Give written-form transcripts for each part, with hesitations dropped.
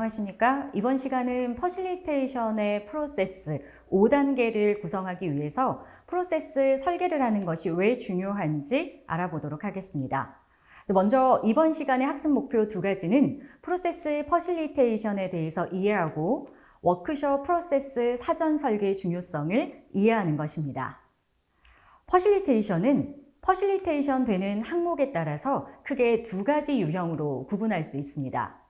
안녕하십니까? 이번 시간은 퍼실리테이션의 프로세스 5단계를 구성하기 위해서 프로세스 설계를 하는 것이 왜 중요한지 알아보도록 하겠습니다. 먼저 이번 시간의 학습 목표 2가지는 프로세스 퍼실리테이션에 대해서 이해하고 워크숍 프로세스 사전 설계의 중요성을 이해하는 것입니다. 퍼실리테이션 되는 항목에 따라서 크게 2가지 유형으로 구분할 수 있습니다.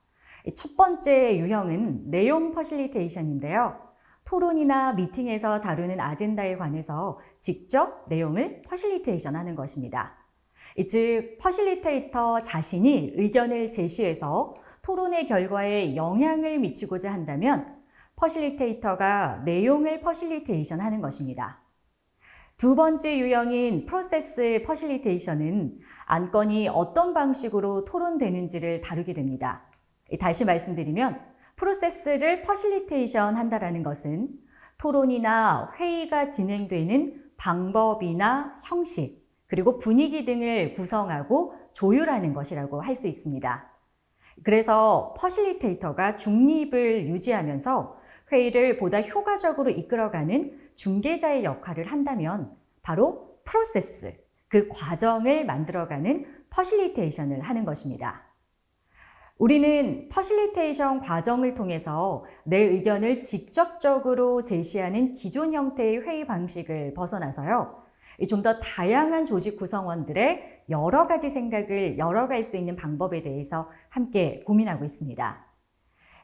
첫 번째 유형은 내용 퍼실리테이션인데요. 토론이나 미팅에서 다루는 아젠다에 관해서 직접 내용을 퍼실리테이션 하는 것입니다. 즉, 퍼실리테이터 자신이 의견을 제시해서 토론의 결과에 영향을 미치고자 한다면 퍼실리테이터가 내용을 퍼실리테이션 하는 것입니다. 두 번째 유형인 프로세스 퍼실리테이션은 안건이 어떤 방식으로 토론되는지를 다루게 됩니다. 다시 말씀드리면 프로세스를 퍼실리테이션 한다는 것은 토론이나 회의가 진행되는 방법이나 형식, 그리고 분위기 등을 구성하고 조율하는 것이라고 할 수 있습니다. 그래서 퍼실리테이터가 중립을 유지하면서 회의를 보다 효과적으로 이끌어가는 중개자의 역할을 한다면 바로 프로세스, 그 과정을 만들어가는 퍼실리테이션을 하는 것입니다. 우리는 퍼실리테이션 과정을 통해서 내 의견을 직접적으로 제시하는 기존 형태의 회의 방식을 벗어나서요, 좀 더 다양한 조직 구성원들의 여러 가지 생각을 열어갈 수 있는 방법에 대해서 함께 고민하고 있습니다.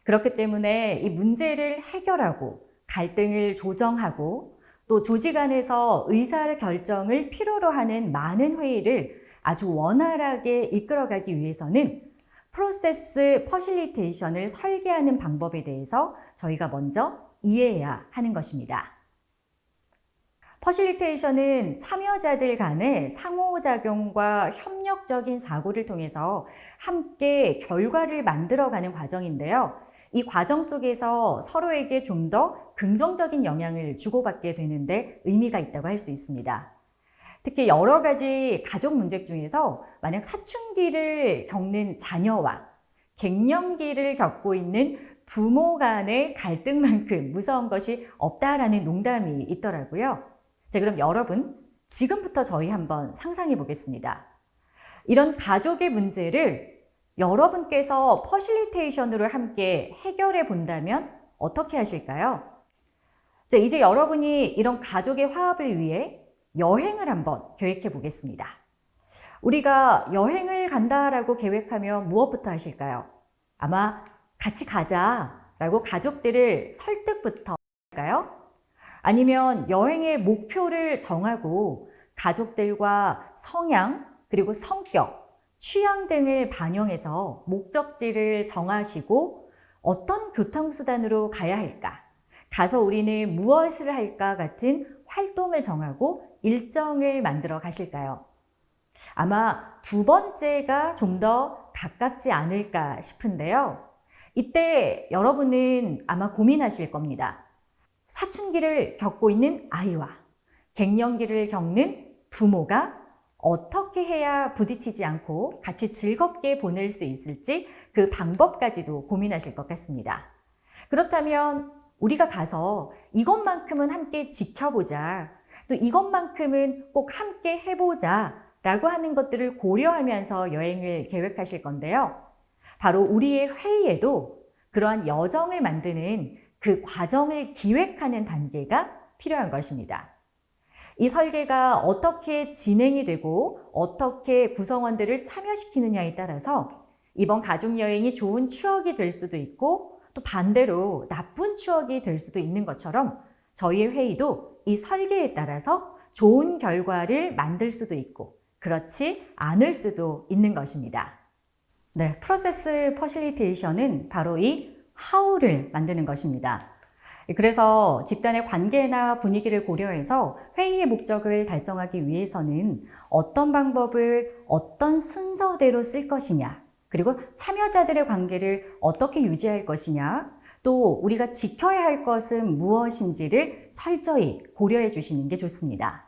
그렇기 때문에 이 문제를 해결하고 갈등을 조정하고 또 조직 안에서 의사결정을 필요로 하는 많은 회의를 아주 원활하게 이끌어가기 위해서는 프로세스 퍼실리테이션을 설계하는 방법에 대해서 저희가 먼저 이해해야 하는 것입니다. 퍼실리테이션은 참여자들 간의 상호작용과 협력적인 사고를 통해서 함께 결과를 만들어가는 과정인데요. 이 과정 속에서 서로에게 좀 더 긍정적인 영향을 주고받게 되는데 의미가 있다고 할 수 있습니다. 특히 여러 가지 가족 문제 중에서 만약 사춘기를 겪는 자녀와 갱년기를 겪고 있는 부모 간의 갈등만큼 무서운 것이 없다라는 농담이 있더라고요. 자, 그럼 여러분, 지금부터 저희 한번 상상해 보겠습니다. 이런 가족의 문제를 여러분께서 퍼실리테이션으로 함께 해결해 본다면 어떻게 하실까요? 자, 이제 여러분이 이런 가족의 화합을 위해 여행을 한번 계획해 보겠습니다. 우리가 여행을 간다라고 계획하면 무엇부터 하실까요? 아마 같이 가자라고 가족들을 설득부터 할까요? 아니면 여행의 목표를 정하고 가족들과 성향, 그리고 성격, 취향 등을 반영해서 목적지를 정하시고 어떤 교통수단으로 가야 할까? 가서 우리는 무엇을 할까 같은 활동을 정하고 일정을 만들어 가실까요? 아마 두 번째가 좀 더 가깝지 않을까 싶은데요. 이때 여러분은 아마 고민하실 겁니다. 사춘기를 겪고 있는 아이와 갱년기를 겪는 부모가 어떻게 해야 부딪히지 않고 같이 즐겁게 보낼 수 있을지 그 방법까지도 고민하실 것 같습니다. 그렇다면 우리가 가서 이것만큼은 함께 지켜보자, 또 이것만큼은 꼭 함께 해보자 라고 하는 것들을 고려하면서 여행을 계획하실 건데요. 바로 우리의 회의에도 그러한 여정을 만드는 그 과정을 기획하는 단계가 필요한 것입니다. 이 설계가 어떻게 진행이 되고 어떻게 구성원들을 참여시키느냐에 따라서 이번 가족여행이 좋은 추억이 될 수도 있고 또 반대로 나쁜 추억이 될 수도 있는 것처럼 저희의 회의도 이 설계에 따라서 좋은 결과를 만들 수도 있고 그렇지 않을 수도 있는 것입니다. 네, 프로세스 퍼실리테이션은 바로 이 how를 만드는 것입니다. 그래서 집단의 관계나 분위기를 고려해서 회의의 목적을 달성하기 위해서는 어떤 방법을 어떤 순서대로 쓸 것이냐, 그리고 참여자들의 관계를 어떻게 유지할 것이냐, 또 우리가 지켜야 할 것은 무엇인지를 철저히 고려해 주시는 게 좋습니다.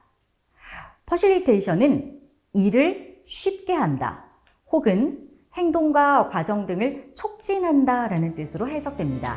퍼실리테이션은 일을 쉽게 한다, 혹은 행동과 과정 등을 촉진한다라는 뜻으로 해석됩니다.